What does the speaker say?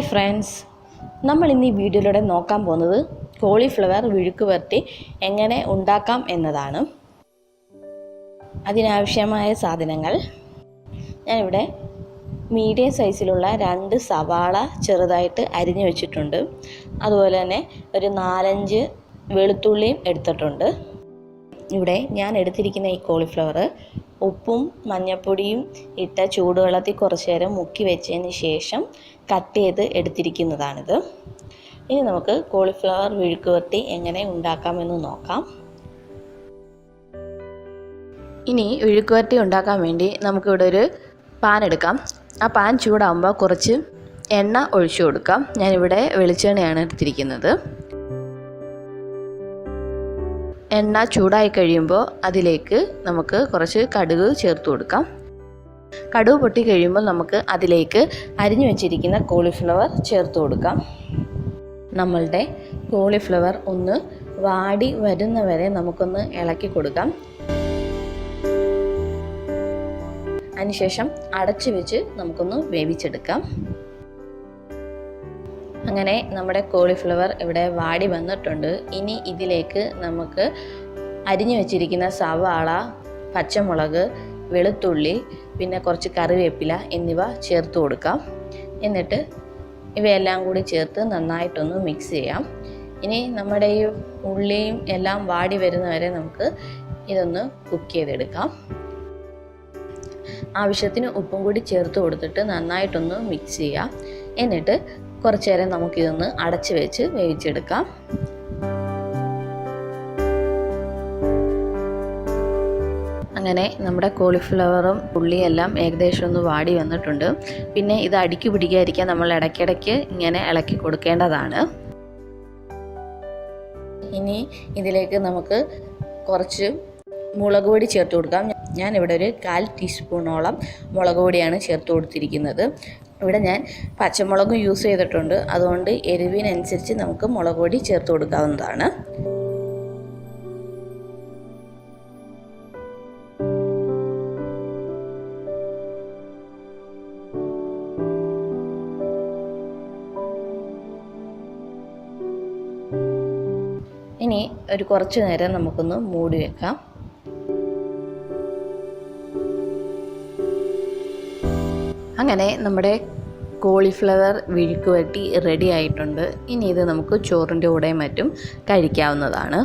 Hi friends, നമ്മൾ ഇന്ന് ഈ വീഡിയോയിലൂടെ നോക്കാൻ പോകുന്നത് കോളിഫ്ലവർ വിഴുക്ക് വരട്ടി എങ്ങനെ ഉണ്ടാക്കാം എന്നതാണ്. അതിനാവശ്യമായ സാധനങ്ങൾ ഞാനിവിടെ മീഡിയം സൈസിലുള്ള 2 സവാള ചെറുതായിട്ട് അരിഞ്ഞു വെച്ചിട്ടുണ്ട്. അതുപോലെ തന്നെ ഒരു 4-5 വെളുത്തുള്ളിയും എടുത്തിട്ടുണ്ട്. ഇവിടെ ഞാൻ എടുത്തിരിക്കുന്ന ഈ കോളിഫ്ലവർ ഉപ്പും മഞ്ഞൾപ്പൊടിയും ഇട്ട ചൂടുവെള്ളത്തിൽ കുറച്ച് നേരം മുക്കി വെച്ചതിന് ശേഷം കട്ട് ചെയ്ത് എടുത്തിരിക്കുന്നതാണിത്. ഇനി നമുക്ക് കോളിഫ്ലവർ വിഴുക്ക് വരട്ടി എങ്ങനെ ഉണ്ടാക്കാമെന്ന് നോക്കാം. ഇനി വിഴുക്ക് വരട്ടി ഉണ്ടാക്കാൻ വേണ്ടി നമുക്കിവിടെ ഒരു പാൻ എടുക്കാം. ആ പാൻ ചൂടാകുമ്പോൾ കുറച്ച് എണ്ണ ഒഴിച്ചു കൊടുക്കാം. ഞാനിവിടെ വെളിച്ചെണ്ണയാണ് എടുത്തിരിക്കുന്നത്. എണ്ണ ചൂടായി കഴിയുമ്പോൾ അതിലേക്ക് നമുക്ക് കുറച്ച് കടുക് ചേർത്ത് കൊടുക്കാം. കടുക് പൊട്ടി കഴിയുമ്പോൾ നമുക്ക് അതിലേക്ക് അരിഞ്ഞു വെച്ചിരിക്കുന്ന കോളിഫ്ലവർ ചേർത്ത് കൊടുക്കാം. നമ്മളുടെ കോളിഫ്ലവർ ഒന്ന് വാടി വരുന്നവരെ നമുക്കൊന്ന് ഇളക്കി കൊടുക്കാം. അതിനുശേഷം അടച്ചു വെച്ച് നമുക്കൊന്ന് വേവിച്ചെടുക്കാം. അങ്ങനെ നമ്മുടെ കോളിഫ്ലവർ ഇവിടെ വാടി വന്നിട്ടുണ്ട്. ഇനി ഇതിലേക്ക് നമുക്ക് അരിഞ്ഞു വെച്ചിരിക്കുന്ന സവാള, പച്ചമുളക്, വെളുത്തുള്ളി, പിന്നെ കുറച്ച് കറിവേപ്പില എന്നിവ ചേർത്ത് കൊടുക്കാം. എന്നിട്ട് ഇവയെല്ലാം കൂടി ചേർത്ത് നന്നായിട്ടൊന്ന് മിക്സ് ചെയ്യാം. ഇനി നമ്മുടെ ഈ ഉള്ളിയും എല്ലാം വാടി വരുന്നവരെ നമുക്ക് ഇതൊന്ന് കുക്ക് ചെയ്തെടുക്കാം. ആവശ്യത്തിന് ഉപ്പും കൂടി ചേർത്ത് കൊടുത്തിട്ട് നന്നായിട്ടൊന്ന് മിക്സ് ചെയ്യാം. എന്നിട്ട് കുറച്ച് നേരം നമുക്കിതൊന്ന് അടച്ച് വെച്ച് വേവിച്ചെടുക്കാം. അങ്ങനെ നമ്മുടെ കോളിഫ്ലവറും ഉള്ളിയെല്ലാം ഏകദേശം ഒന്ന് വാടി വന്നിട്ടുണ്ട്. പിന്നെ ഇത് അടിക്ക് പിടിക്കാതിരിക്കാൻ നമ്മൾ ഇടയ്ക്കിടയ്ക്ക് ഇങ്ങനെ ഇളക്കി കൊടുക്കേണ്ടതാണ്. ഇനി ഇതിലേക്ക് നമുക്ക് കുറച്ച് മുളക് പൊടി ചേർത്ത് കൊടുക്കാം. ഞാനിവിടെ ഒരു 1/4 ടീസ്പൂണോളം മുളക് പൊടിയാണ് ചേർത്ത് കൊടുത്തിരിക്കുന്നത്. ഇവിടെ ഞാൻ പച്ചമുളകും യൂസ് ചെയ്തിട്ടുണ്ട്. അതുകൊണ്ട് എരിവിനനുസരിച്ച് നമുക്ക് മുളക് പൊടി ചേർത്ത് കൊടുക്കാവുന്നതാണ്. ഇനി ഒരു കുറച്ച് നേരം നമുക്കൊന്ന് മൂടി വെക്കാം. അങ്ങനെ നമ്മുടെ കോളിഫ്ലവർ വിഴുക്ക് വരട്ടി റെഡി ആയിട്ടുണ്ട്. ഇനി ഇത് നമുക്ക് ചോറിൻ്റെ കൂടെയും മറ്റും കഴിക്കാവുന്നതാണ്.